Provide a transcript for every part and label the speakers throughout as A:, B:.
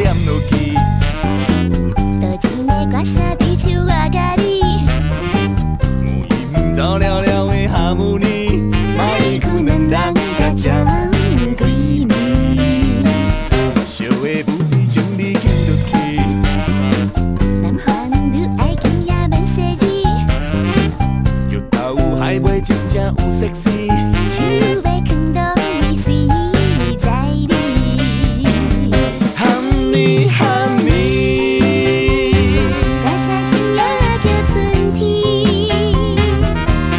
A: 念落去。
B: 多情的歌声伫手我甲你，
A: 有音走了了的哈姆尼，
B: 爱哭两人甲将闺蜜。
A: 烧的不比将你牵落去。
B: 男欢女爱紧也免细意，
A: 有豆有海味真正有色丝。
B: 手要牵到你水在你。
A: 喊你喊你，
B: 歌声轻摇叫春天，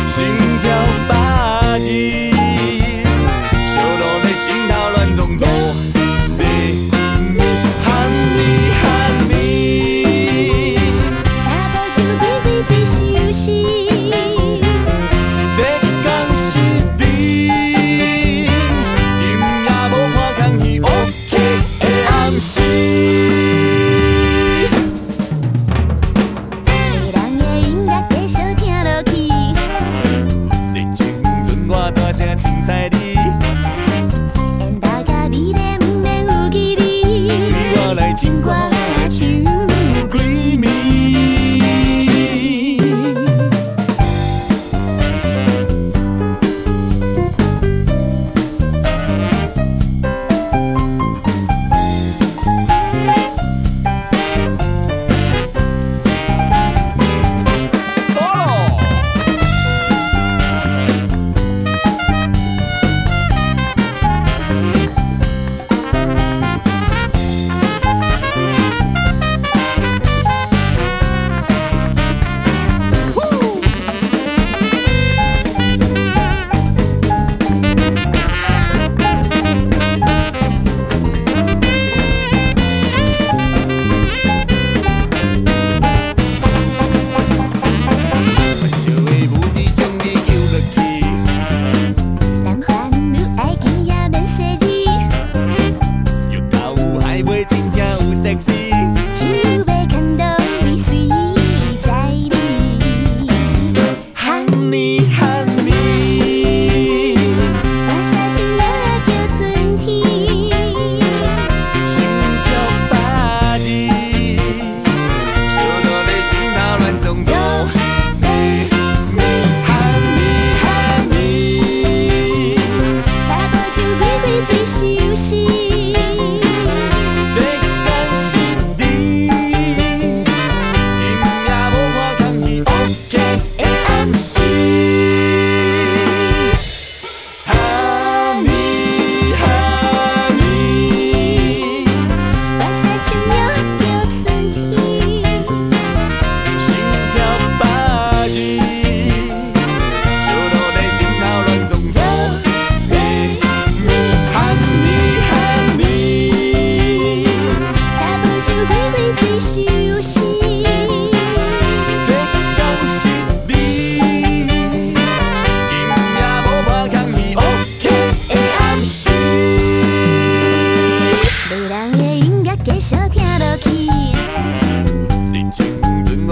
A: 心跳把子，烧落的心头乱撞撞。喊你喊你，
B: 打抱手开开最相思。
A: 这天是你，今夜无看空戏 OK 的暗时。
B: 迷人的音乐继续听落去，
A: 你情阵我大声凊彩你，
B: 缘投甲你咧不免有距离，
A: 对我来情歌像闺蜜。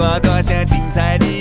A: 我大声凊彩你。